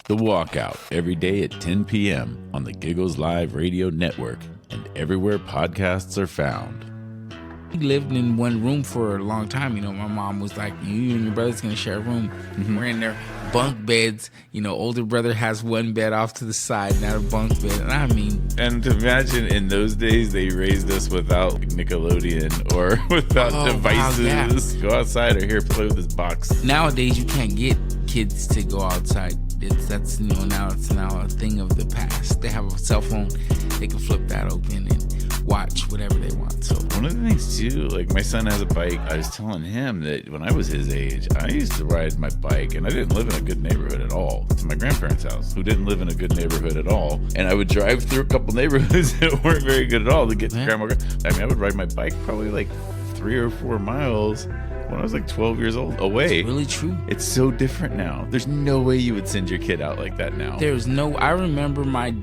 The Walkout, every day at 10 p.m. on the Giggles Live Radio Network and everywhere podcasts are found. We lived in one room for a long time. My mom was like, you and your brother's going to share a room. Mm-hmm. We're in their bunk beds. Older brother has one bed off to the side, not a bunk bed. And to imagine in those days, they raised us without Nickelodeon or without devices. Wow, yeah. Go outside or here, play with this box. Nowadays, you can't get kids to go outside. That's now a thing of the past. They have a cell phone. They can flip that open and watch whatever they want. So one of the things too, like my son has a bike. I was telling him that when I was his age, I used to ride my bike, and I didn't live in a good neighborhood at all. To my grandparents' house, who didn't live in a good neighborhood at all, and I would drive through a couple neighborhoods that weren't very good at all to get to grandma. I would ride my bike probably like 3 or 4 miles when I was like 12 years old away. It's really true. It's so different now. There's no way you would send your kid out like that now. I remember my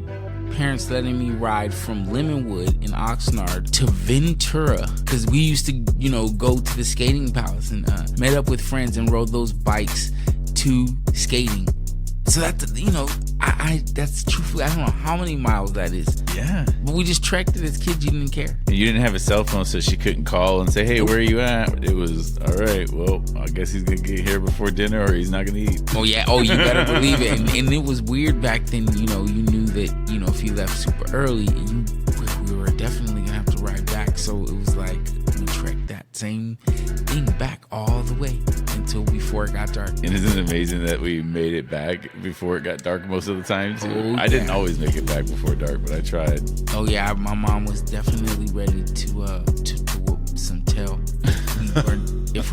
parents letting me ride from Lemonwood in Oxnard to Ventura because we used to, go to the skating palace and met up with friends and rode those bikes to skating. So that's, that's truthfully, I don't know how many miles that is. Yeah. But we just trekked it as kids. You didn't care. And you didn't have a cell phone, so she couldn't call and say, hey, where are you at? It was, all right, well, I guess he's going to get here before dinner or he's not going to eat. Oh, yeah. Oh, you better believe it. And it was weird back then, you knew that, if you left super early, we were definitely going to have to ride back. So it was like we trekked that same thing back all the way until before it got dark. And isn't it amazing that we made it back before it got dark most of the time, too? Oh, I didn't always make it back before dark, but I tried. Oh, yeah. My mom was definitely ready to whoop some tail. If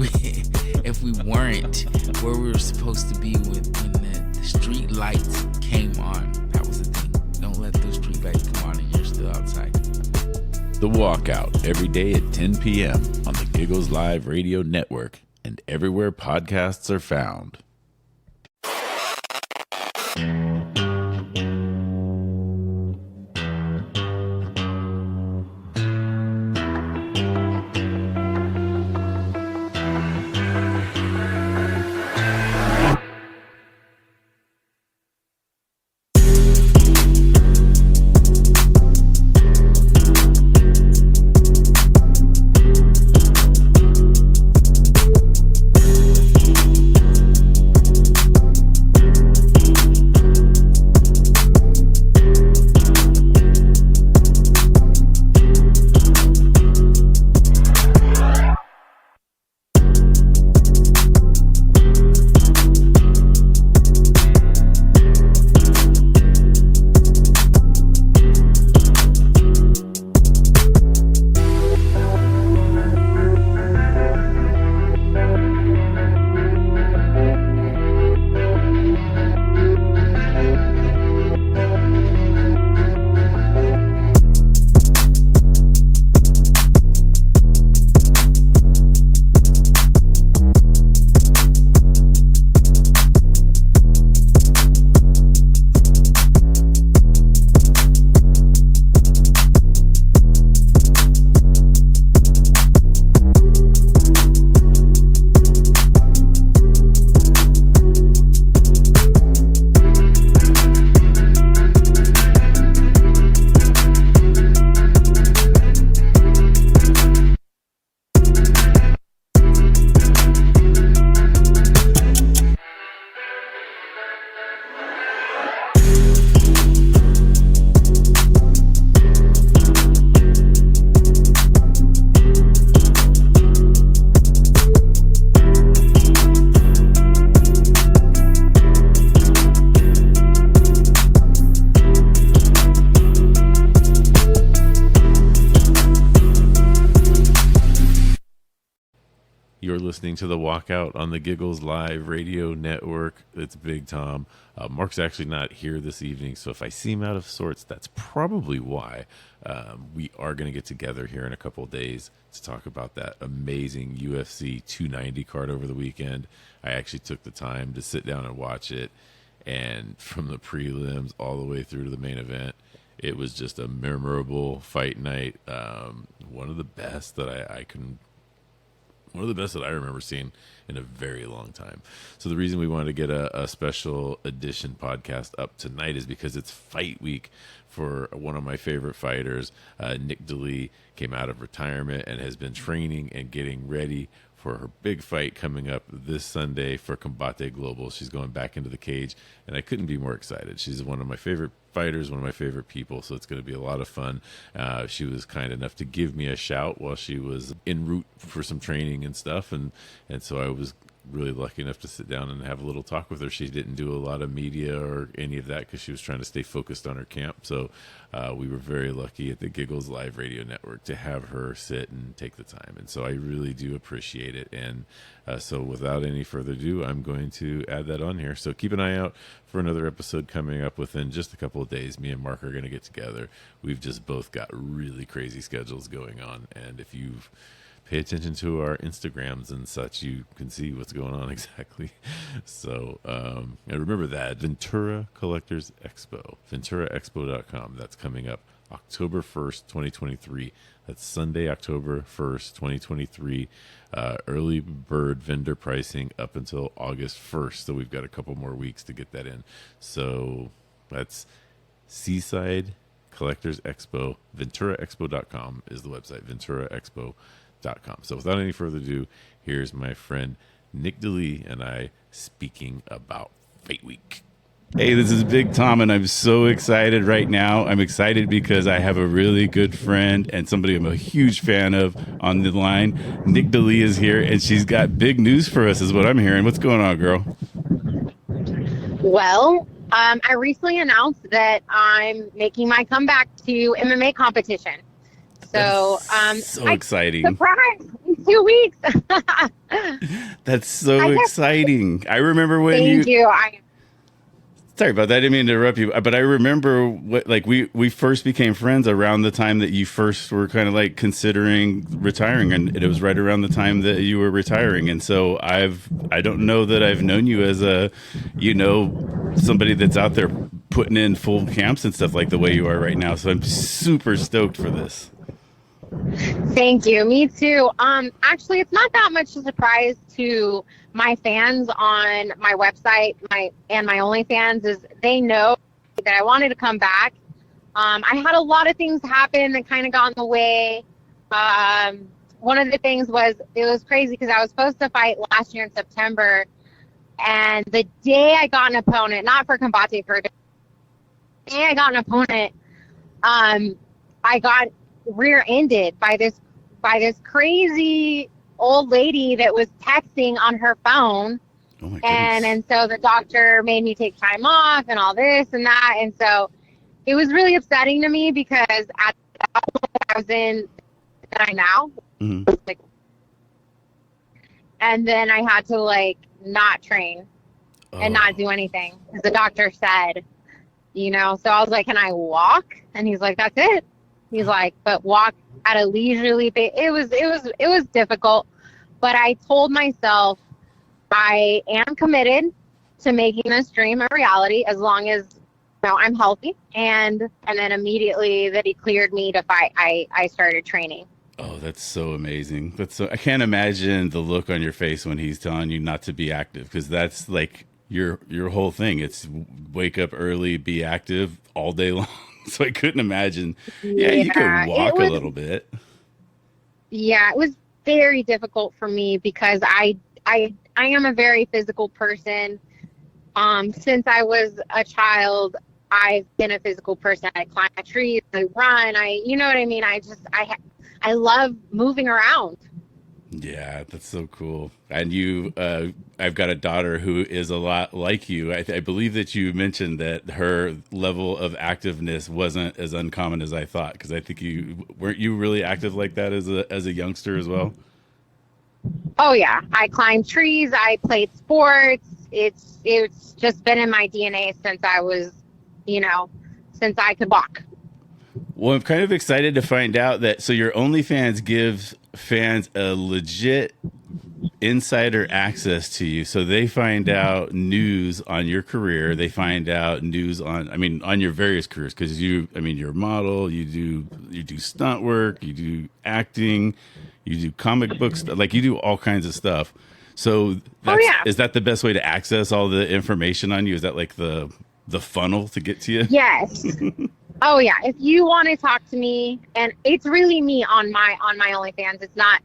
we weren't where we were supposed to be when the street lights came on. That was the thing. Don't let those street lights come on and you're still outside. The Walkout, every day at 10 p.m. on the Giggles Live Radio Network and everywhere podcasts are found. You're listening to The Walkout on the Giggles Live Radio Network. It's Big Tom. Mark's actually not here this evening, so if I seem out of sorts, that's probably why. We are going to get together here in a couple of days to talk about that amazing UFC 290 card over the weekend. I actually took the time to sit down and watch it, and from the prelims all the way through to the main event, it was just a memorable fight night. One of the best that I can One of the best that I remember seeing in a very long time. So the reason we wanted to get a special edition podcast up tonight is because it's fight week for one of my favorite fighters. NicDali came out of retirement and has been training and getting ready for her big fight coming up this Sunday for Combate Global. She's going back into the cage, and I couldn't be more excited. She's one of my favorite fighters, one of my favorite people, so it's going to be a lot of fun. She was kind enough to give me a shout while she was en route for some training and stuff, and so I was really lucky enough to sit down and have a little talk with her. She didn't do a lot of media or any of that because she was trying to stay focused on her camp. So we were very lucky at the Giggles Live Radio Network to have her sit and take the time. And so I really do appreciate it. And so without any further ado, I'm going to add that on here. So keep an eye out for another episode coming up within just a couple of days. Me and Mark are going to get together. We've just both got really crazy schedules going on. And if you've pay attention to our Instagrams and such, you can see what's going on exactly. So, and remember that Ventura Collectors Expo, venturaexpo.com. That's coming up October 1st, 2023. That's Sunday, October 1st, 2023. Early bird vendor pricing up until August 1st. So we've got a couple more weeks to get that in. So that's Seaside Collectors Expo. VenturaExpo.com is the website. VenturaExpo.com. So without any further ado, here's my friend NicDali and I speaking about Fight Week. Hey, this is Big Tom, and I'm so excited right now. I'm excited because I have a really good friend and somebody I'm a huge fan of on the line. NicDali is here, and she's got big news for us, is what I'm hearing. What's going on, girl? Well, I recently announced that I'm making my comeback to MMA competition. So, so exciting. Surprise! In 2 weeks. That's so exciting. I remember when Thank you. Sorry about that. I didn't mean to interrupt you, but I remember we first became friends around the time that you first were kind of like considering retiring, and it was right around the time that you were retiring. And so I don't know that I've known you as somebody that's out there putting in full camps and stuff like the way you are right now. So I'm super stoked for this. Thank you. Me too. Actually, it's not that much a surprise to my fans on my website, my OnlyFans, is they know that I wanted to come back. I had a lot of things happen that kind of got in the way. One of the things was, it was crazy because I was supposed to fight last year in September, and the day I got an opponent, not for Combate, for the day I got an opponent, I got rear-ended by this crazy old lady that was texting on her phone. Oh my and so the doctor made me take time off and all this and that, and so it was really upsetting to me because at that point I was in that I now and then I had to not train and not do anything because the doctor said, so I was like, can I walk? And he's like, that's it. He's like, but walk at a leisurely pace. It was difficult, but I told myself I am committed to making this dream a reality as long as I'm healthy. And then immediately that he cleared me to fight, I started training. Oh, that's so amazing. I can't imagine the look on your face when he's telling you not to be active, because that's like your whole thing. It's wake up early, be active all day long. So I couldn't imagine. Yeah, you could walk a little bit. Yeah, it was very difficult for me because I am a very physical person. Since I was a child, I've been a physical person. I climb trees, I run, you know what I mean? I love moving around. Yeah, that's so cool. And I've got a daughter who is a lot like you. I believe that you mentioned that her level of activeness wasn't as uncommon as I thought, because I think weren't you really active like that as a youngster as well? Oh yeah, I climbed trees, I played sports. It's just been in my DNA since I was, since I could walk. Well, I'm kind of excited to find out that, so your OnlyFans gives fans a legit insider access to you, so they find out news on your career. They find out news on, I mean, on your various careers, because you're a model, you do stunt work, you do acting, you do comic books, like you do all kinds of stuff. So is that the best way to access all the information on you? Is that like the funnel to get to you? Yes. Oh yeah. If you want to talk to me, and it's really me on my OnlyFans. It's not,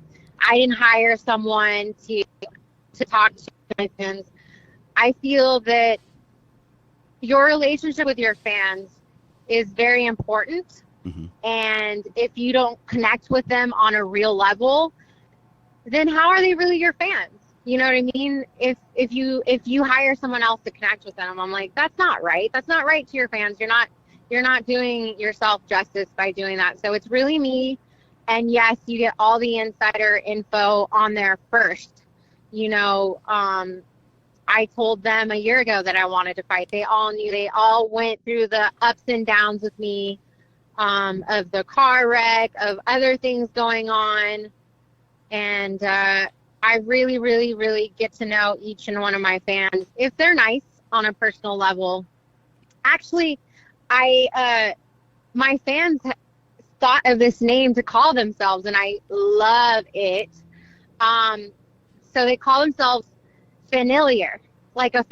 I didn't hire someone to talk to my fans. I feel that your relationship with your fans is very important. Mm-hmm. And if you don't connect with them on a real level, then how are they really your fans? You know what I mean? If you hire someone else to connect with them, I'm like, that's not right. That's not right to your fans. You're not doing yourself justice by doing that. So it's really me. And yes, you get all the insider info on there first. You know, I told them a year ago that I wanted to fight. They all knew. They all went through the ups and downs with me, of the car wreck, of other things going on. And I really, really, really get to know each and one of my fans, if they're nice on a personal level. Actually, my fans thought of this name to call themselves, and I love it. So they call themselves familiar, like a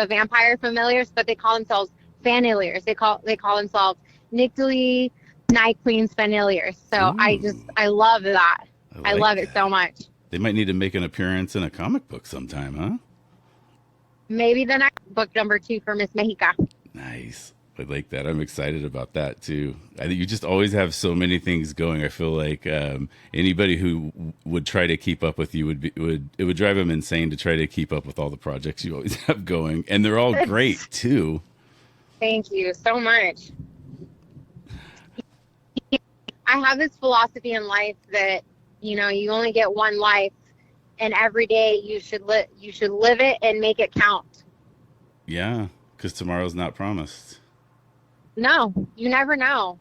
vampire familiar, but they call themselves familiars. They call themselves NicDali Night Queens familiars. So Ooh. I love that. I love that. it so much. They might need to make an appearance in a comic book sometime, huh? Maybe the next book, number 2 for Miss Mexica. Nice. I like that. I'm excited about that too. I think you just always have so many things going. I feel like anybody who would try to keep up with you would drive them insane to try to keep up with all the projects you always have going, and they're all great too. Thank you so much. I have this philosophy in life that, you know, you only get one life, and every day you should live it and make it count. Yeah, because tomorrow's not promised. No, you never know.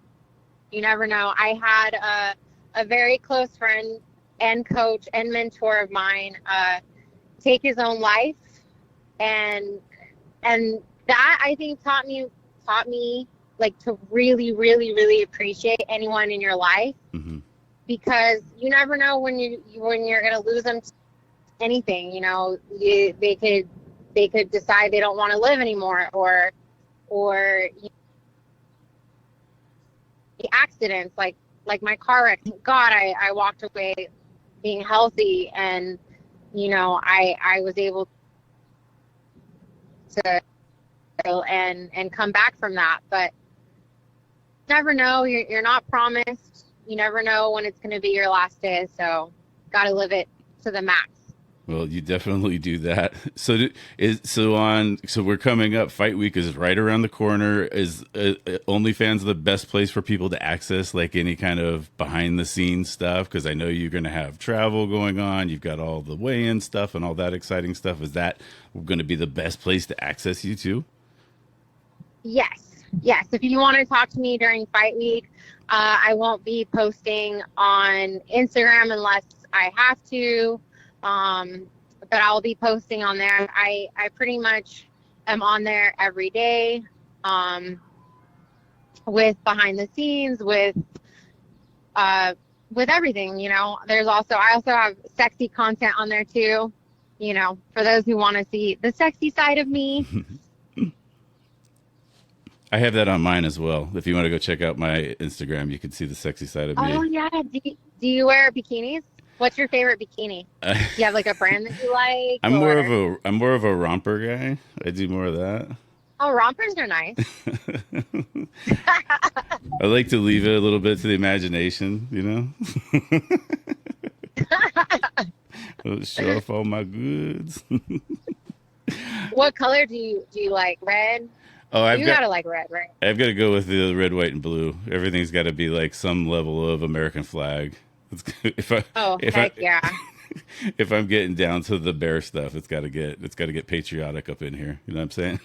You never know. I had a very close friend and coach and mentor of mine take his own life, and that, I think, taught me like to really, really, really appreciate anyone in your life. Mm-hmm. Because you never know when you're going to lose them to anything. You know, they could decide they don't want to live anymore, or the accidents, like my car wreck. Thank God I walked away being healthy, and, you know, I was able to and come back from that. But you never know. You're not promised. You never know when it's going to be your last day, so got to live it to the max. Well, you definitely do that. So we're coming up. Fight Week is right around the corner. Is OnlyFans the best place for people to access like any kind of behind the scenes stuff? Because I know you're going to have travel going on. You've got all the weigh-in stuff and all that exciting stuff. Is that going to be the best place to access you too? Yes. If you want to talk to me during Fight Week, I won't be posting on Instagram unless I have to. But I'll be posting on there. I pretty much am on there every day, with behind the scenes, with everything, you know. I also have sexy content on there too, you know, for those who want to see the sexy side of me. I have that on mine as well. If you want to go check out my Instagram, you can see the sexy side of me. Oh yeah. Do you wear bikinis? What's your favorite bikini? Do you have like a brand that you like? I'm more of a romper guy. I do more of that. Oh, rompers are nice. I like to leave it a little bit to the imagination, you know. Show off all my goods. What color do you like? Red? Oh, gotta like red, right? I've got to go with the red, white, and blue. Everything's got to be like some level of American flag. Yeah. If I'm getting down to the bear stuff, it's got to get patriotic up in here. You know what I'm saying?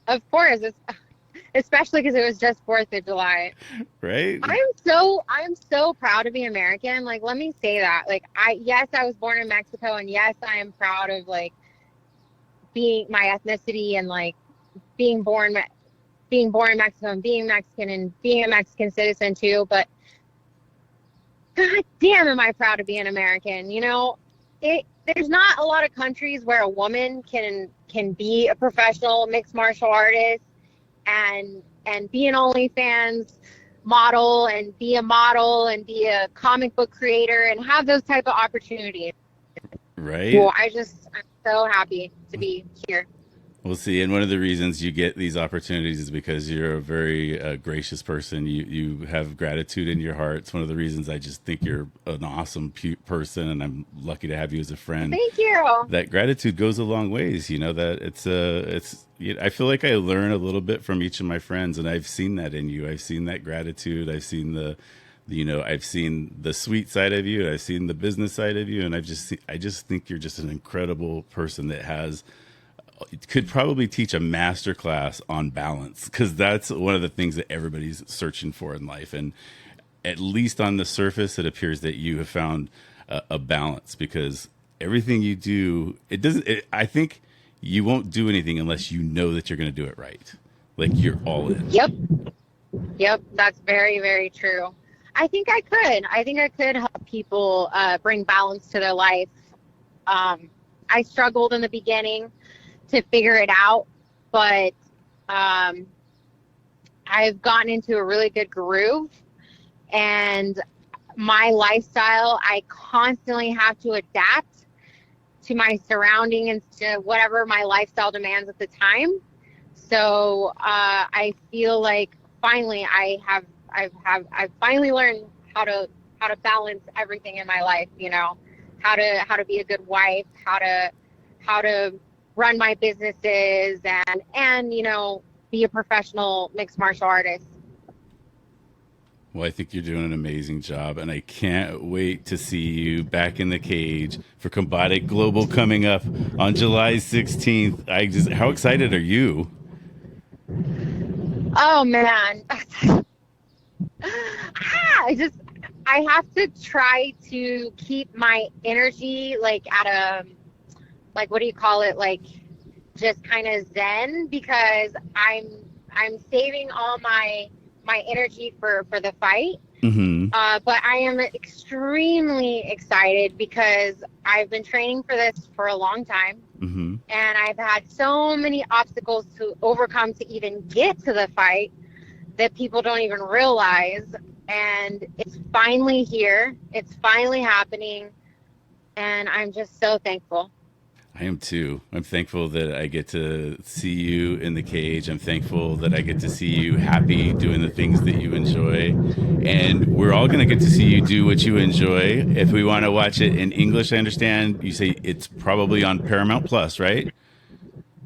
Of course, especially because it was just 4th of July. Right? I'm so proud to be American. Like, let me say that. Like, yes, I was born in Mexico, and yes, I am proud of like being my ethnicity and like being born in Mexico and being Mexican and being a Mexican citizen too. But God damn, am I proud to be an American? You know, there's not a lot of countries where a woman can be a professional mixed martial artist and be an OnlyFans model and be a comic book creator and have those type of opportunities. Right. Well, I'm so happy to be here. We'll see. And one of the reasons you get these opportunities is because you're a very gracious person. You have gratitude in your heart. It's one of the reasons I just think you're an awesome person, and I'm lucky to have you as a friend. Thank you. That gratitude goes a long ways. You know that I feel like I learn a little bit from each of my friends, and I've seen that in you. I've seen that gratitude. I've seen I've seen the sweet side of you. I've seen the business side of you, and I just think you're just an incredible person that could probably teach a master class on balance, because that's one of the things that everybody's searching for in life. And at least on the surface, it appears that you have found a balance, because everything you do, I think you won't do anything unless you know that you're going to do it right. Like, you're all in. Yep. That's very, very true. I think I could help people bring balance to their life. I struggled in the beginning to figure it out, but I've gotten into a really good groove, and my lifestyle, I constantly have to adapt to my surrounding and to whatever my lifestyle demands at the time. So I feel like finally I've finally learned how to balance everything in my life, you know, how to be a good wife, how to run my businesses and you know, be a professional mixed martial artist. Well, I think you're doing an amazing job, and I can't wait to see you back in the cage for Combate Global coming up on July 16th. How excited are you? Oh man. I have to try to keep my energy like at a, like, what do you call it? Like, just kind of zen, because I'm saving all my energy for the fight. Mm-hmm. But I am extremely excited because I've been training for this for a long time. Mm-hmm. And I've had so many obstacles to overcome to even get to the fight that people don't even realize. And it's finally here. It's finally happening. And I'm just so thankful. I am too. I'm thankful that I get to see you in the cage. I'm thankful that I get to see you happy doing the things that you enjoy. And we're all going to get to see you do what you enjoy. If we want to watch it in English, I understand you say it's probably on Paramount Plus, right?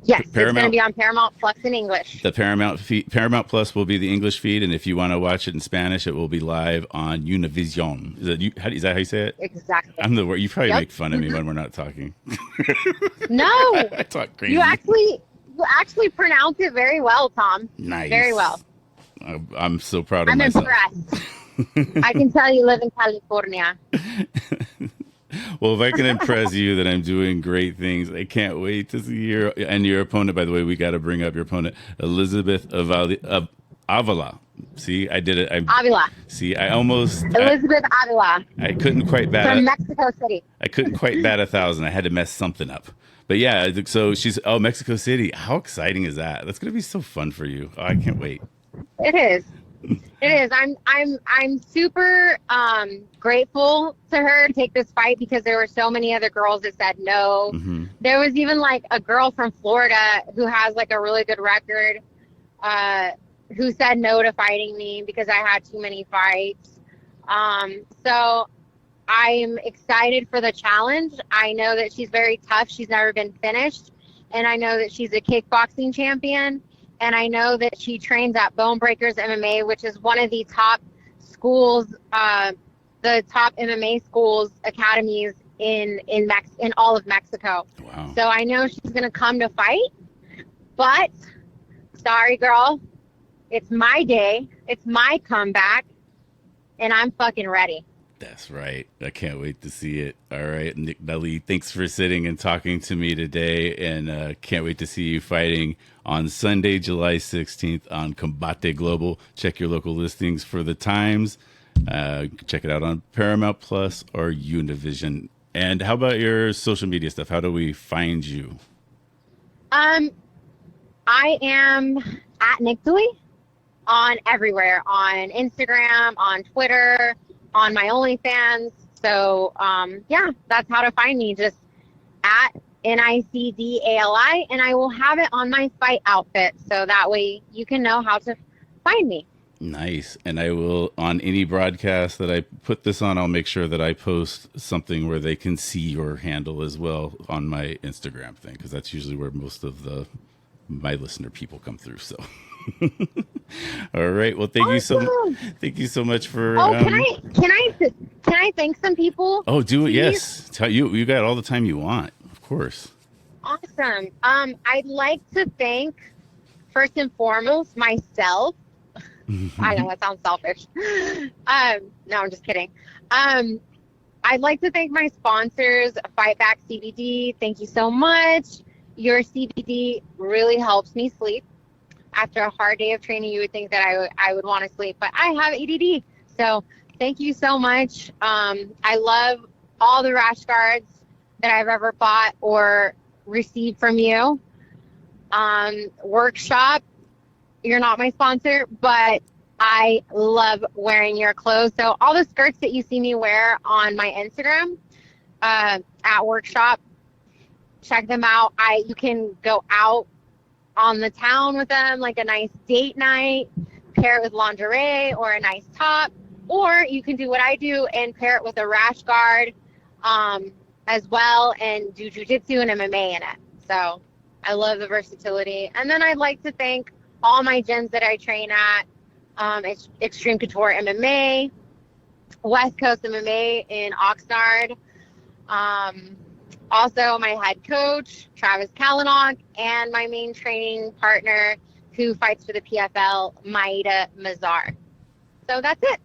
Yes, it's going to be on Paramount Plus in English. The Paramount Plus will be the English feed, and if you want to watch it in Spanish, it will be live on Univision. Is that how you say it? Exactly. I'm the word. You probably make fun of me when we're not talking. No, I talk crazy. You actually pronounce it very well, Tom. Nice. Very well. I'm so proud of myself. I'm impressed. I can tell you live in California. Well, if I can impress you that I'm doing great things, I can't wait to see your opponent. By the way, we got to bring up your opponent, Elizabeth Avila. See, I did it. Avila. See, Elizabeth Avila. I couldn't quite bat from Mexico City. I couldn't quite bat 1,000. I had to mess something up. But yeah, so she's Mexico City. How exciting is that? That's going to be so fun for you. Oh, I can't wait. It is. It is. I'm super grateful to her to take this fight, because there were so many other girls that said no. Mm-hmm. There was even like a girl from Florida who has like a really good record who said no to fighting me because I had too many fights. So I'm excited for the challenge. I know that she's very tough. She's never been finished. And I know that she's a kickboxing champion. And I know that she trains at Bone Breakers MMA, which is one of the top schools, the top MMA schools, academies in all of Mexico. Wow. So I know she's going to come to fight. But, sorry, girl, It's my day. It's my comeback. And I'm fucking ready. That's right. I can't wait to see it. All right, NicDali, thanks for sitting and talking to me today, and can't wait to see you fighting on Sunday, July 16th on Combate Global. Check your local listings for the times. Check it out on Paramount Plus or Univision. And how about your social media stuff? How do we find you? I am at NicDali on everywhere, on Instagram, on Twitter, on my OnlyFans. So, yeah, that's how to find me. Just at NicDali, and I will have it on my fight outfit. So that way you can know how to find me. Nice. And I will, on any broadcast that I put this on, I'll make sure that I post something where they can see your handle as well on my Instagram thing, because that's usually where most of my listener people come through. So, all right. Well, thank you so much for. Oh, can I thank some people? Oh, do it. Please? Yes. Tell you got all the time you want. Of course. Awesome. I'd like to thank first and foremost myself. I know that sounds selfish. No, I'm just kidding. I'd like to thank my sponsors, Fight Back CBD. Thank you so much. Your CBD really helps me sleep. After a hard day of training, you would think that I would want to sleep, but I have ADD. So thank you so much. I love all the rash guards that I've ever bought or received from you. Workshop, you're not my sponsor, but I love wearing your clothes. So all the skirts that you see me wear on my Instagram at Workshop, check them out. You can go out on the town with them, like a nice date night, pair it with lingerie or a nice top, or you can do what I do and pair it with a rash guard as well and do jiu-jitsu and MMA in it. So I love the versatility. And then I'd like to thank all my gyms that I train at. It's Extreme Couture MMA, West Coast MMA in Oxnard. Also my head coach, Travis Kalinok, and my main training partner who fights for the PFL, Maida Mazar. So that's it.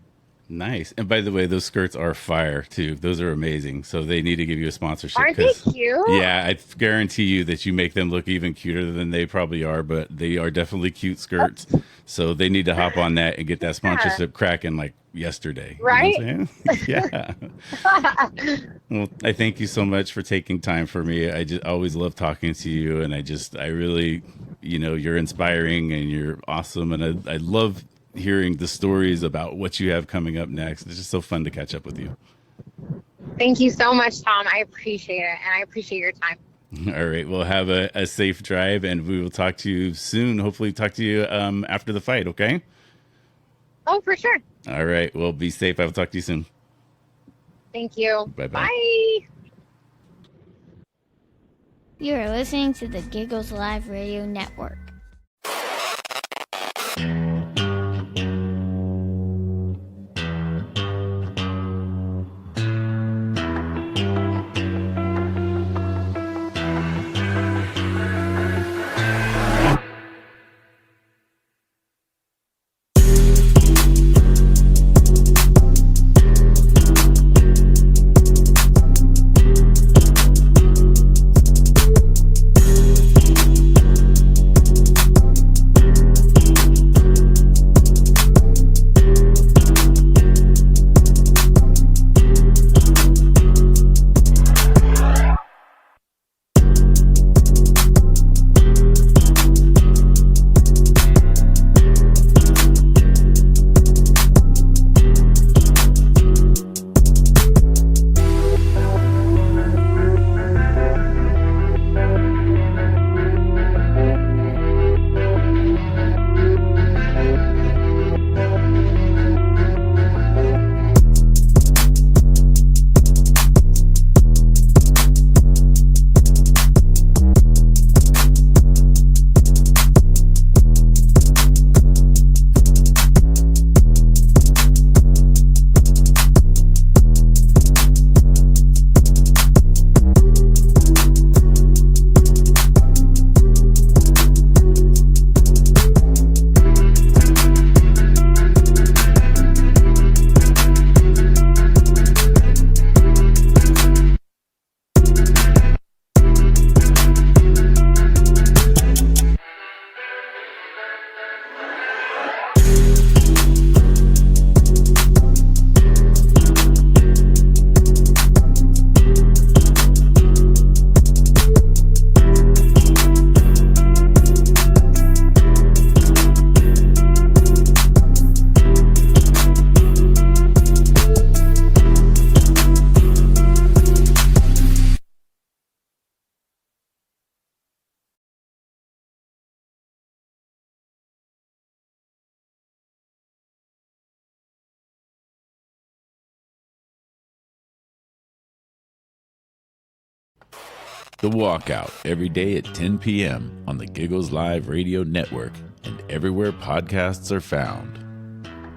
Nice. And by the way, those skirts are fire too. Those are amazing. So they need to give you a sponsorship. Aren't they cute? Yeah, I guarantee you that you make them look even cuter than they probably are, but they are definitely cute skirts. So they need to hop on that and get that sponsorship cracking like yesterday. Right? You know what I'm saying? Yeah. Well, I thank you so much for taking time for me. I just always love talking to you, and I really, you're inspiring and you're awesome, and I love hearing the stories about what you have coming up next. It's just so fun to catch up with you. Thank you so much, Tom. I appreciate it, and I appreciate your time. All right. Well, have a safe drive, and we will talk to you soon. Hopefully talk to you after the fight, okay? Oh, for sure. All right. Well, be safe. I will talk to you soon. Thank you. Bye-bye. Bye. You are listening to the Giggles Live Radio Network. The Walkout, every day at 10 p.m. on the Giggles Live Radio Network and everywhere podcasts are found.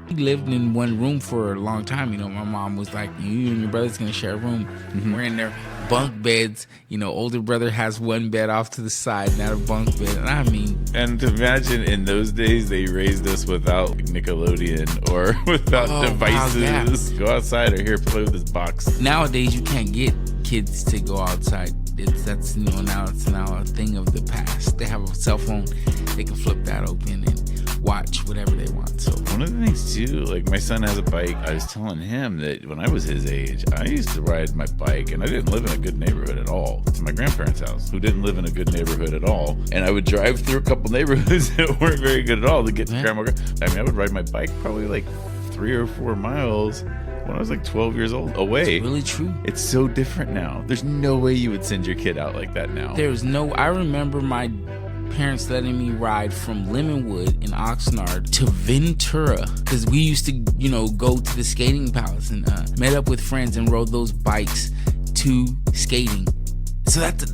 We lived in one room for a long time. You know, my mom was like, you and your brother's going to share a room. We're in their bunk beds. You know, older brother has one bed off to the side, not a bunk bed. And I mean... And to imagine in those days, they raised us without Nickelodeon or without devices. Wow, yeah. Go outside or here, play with this box. Nowadays, you can't get kids to go outside. That's now a thing of the past. They have a cell phone. They can flip that open and watch whatever they want. So one of the things too, like my son has a bike. I was telling him that when I was his age, I used to ride my bike, and I didn't live in a good neighborhood at all. To my grandparents' house, who didn't live in a good neighborhood at all, and I would drive through a couple neighborhoods that weren't very good at all to get to grandma. I mean, I would ride my bike probably like 3 or 4 miles when I was like 12 years old away. It's really true. It's so different now. There's no way you would send your kid out like that now. I remember my parents letting me ride from Lemonwood in Oxnard to Ventura, because we used to, go to the skating palace and met up with friends and rode those bikes to skating. So that's,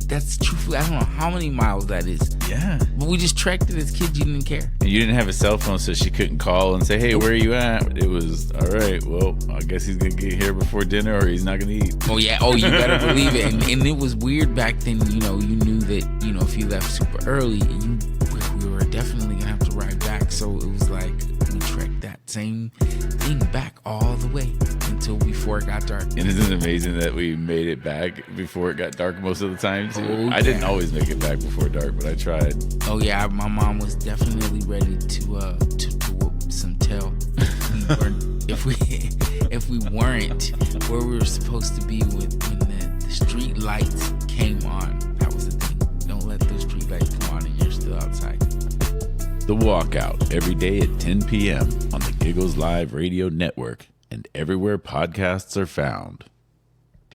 that's truthfully, I don't know how many miles that is. Yeah. But we just trekked it as kids. You didn't care. And you didn't have a cell phone, so she couldn't call and say, hey, where are you at? It was, all right, well, I guess he's going to get here before dinner or he's not going to eat. Oh, yeah. Oh, you better believe it. And it was weird back then, you knew that, if you left super early, we were definitely going to have to ride back. So it was like we trekked that same thing back all the way until before it got dark. And isn't it amazing that we made it back before it got dark most of the time, too? Oh, I didn't always make it back before dark, but I tried. Oh, yeah. My mom was definitely ready to whoop some tail. If we weren't where we were supposed to be when the street lights came on. That was the thing. Don't let those street lights come on and you're still outside. The Walkout, every day at 10 p.m. on the Giggles Live Radio Network and everywhere podcasts are found.